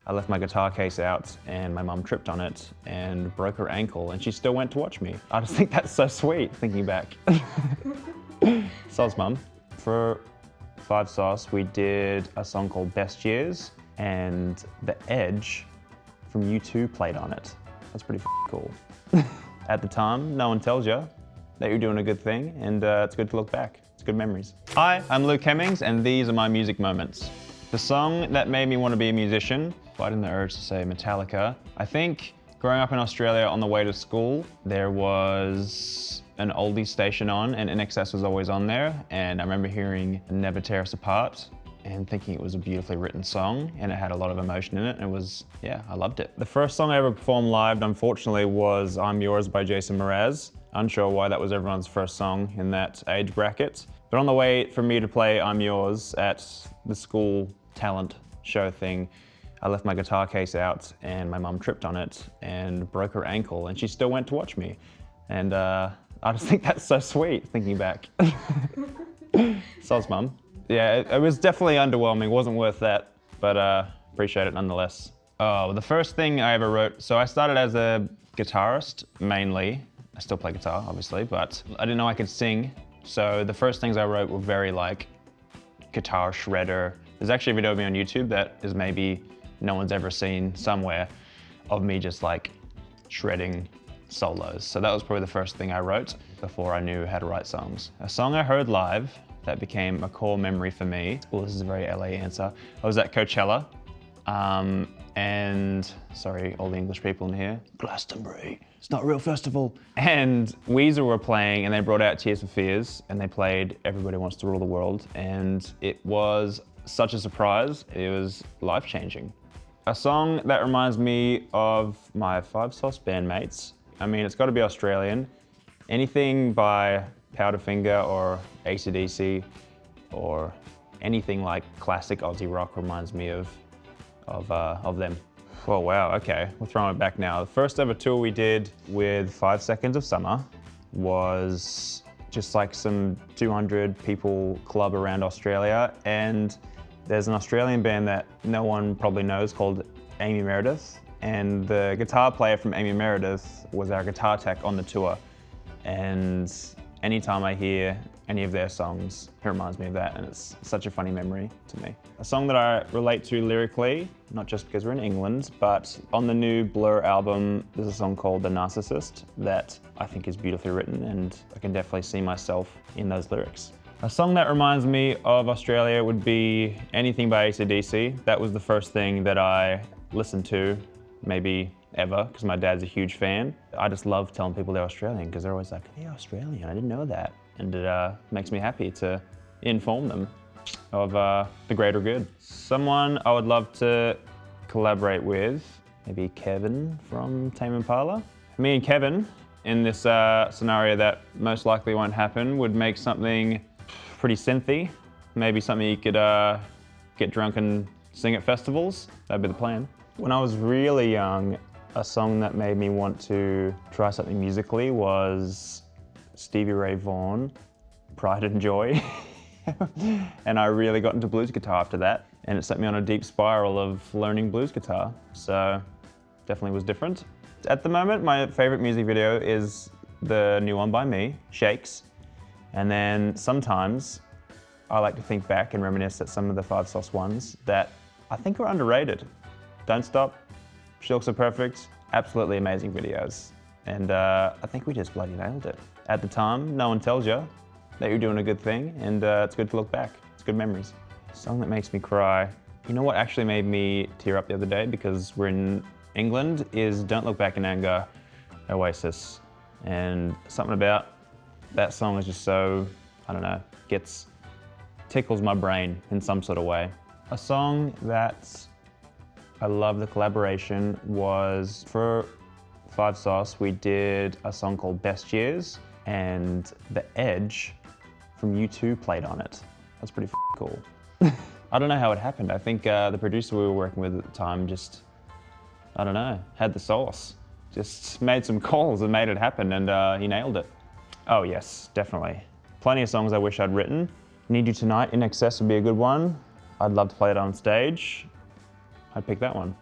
I left my guitar case out and my mum tripped on it and broke her ankle and she still went to watch me. I just think that's so sweet, thinking back. Soz mum. For 5 Sauce, we did a song called Best Years and The Edge from U2 played on it. That's pretty cool. At the time, no one tells you that you're doing a good thing, and it's good to look back. It's good memories. Hi, I'm Luke Hemmings, and these are my music moments. The song that made me want to be a musician, fighting the urge to say Metallica. I think growing up in Australia on the way to school, there was an oldie station on, and INXS was always on there, and I remember hearing Never Tear Us Apart and thinking it was a beautifully written song, and it had a lot of emotion in it, and it was, yeah, I loved it. The first song I ever performed live, unfortunately, was I'm Yours by Jason Mraz. Unsure why that was everyone's first song in that age bracket. But on the way for me to play I'm Yours at the school talent show thing, I left my guitar case out and my mum tripped on it and broke her ankle and she still went to watch me. And I just think that's so sweet, thinking back. Soz mum. Yeah, it was definitely underwhelming, it wasn't worth that, but appreciate it nonetheless. Oh, the first thing I ever wrote, so I started as a guitarist mainly. I still play guitar, obviously, but I didn't know I could sing. So the first things I wrote were very like guitar shredder. There's actually a video of me on YouTube that is maybe no one's ever seen somewhere of me just like shredding solos. So that was probably the first thing I wrote before I knew how to write songs. A song I heard live that became a core memory for me. Well, this is a very LA answer. I was at Coachella, and sorry, all the English people in here. Glastonbury, it's not a real festival. And Weezer were playing and they brought out Tears for Fears and they played Everybody Wants to Rule the World. And it was such a surprise. It was life-changing. A song that reminds me of my 5 Sauce bandmates. I mean, it's gotta be Australian. Anything by Powderfinger or ACDC or anything like classic Aussie rock reminds me of them. Oh wow, okay, we're throwing it back now. The first ever tour we did with 5 Seconds of Summer was just like some 200 people club around Australia, and there's an Australian band that no one probably knows called Amy Meredith, and the guitar player from Amy Meredith was our guitar tech on the tour, and anytime I hear any of their songs, it reminds me of that, and it's such a funny memory to me. A song that I relate to lyrically, not just because we're in England, but on the new Blur album, there's a song called The Narcissist that I think is beautifully written, and I can definitely see myself in those lyrics. A song that reminds me of Australia would be anything by ACDC. That was the first thing that I listened to, maybe ever, because my dad's a huge fan. I just love telling people they're Australian because they're always like, "Hey, Australian, I didn't know that." And it makes me happy to inform them of the greater good. Someone I would love to collaborate with, maybe Kevin from Tame Impala. Me and Kevin, in this scenario that most likely won't happen, would make something pretty synthy. Maybe something you could get drunk and sing at festivals. That'd be the plan. When I was really young, a song that made me want to try something musically was Stevie Ray Vaughan, Pride and Joy. And I really got into blues guitar after that, and it set me on a deep spiral of learning blues guitar. So definitely was different. At the moment, my favorite music video is the new one by me, Shakes. And then sometimes I like to think back and reminisce at some of the 5 Sauce ones that I think are underrated. Don't Stop, She Looks So Perfect, absolutely amazing videos. And I think we just bloody nailed it. At the time, no one tells you that you're doing a good thing, and it's good to look back. It's good memories. Song that makes me cry. You know what actually made me tear up the other day, because we're in England, is Don't Look Back in Anger, Oasis. And something about that song is just so, I don't know, tickles my brain in some sort of way. A song that I love the collaboration was for 5 Sauce. We did a song called Best Years, and The Edge from U2 played on it. That's pretty cool. I don't know how it happened. I think the producer we were working with at the time just, I don't know, had the sauce. Just made some calls and made it happen, and he nailed it. Oh yes, definitely. Plenty of songs I wish I'd written. Need You Tonight, INXS would be a good one. I'd love to play it on stage. I'd pick that one.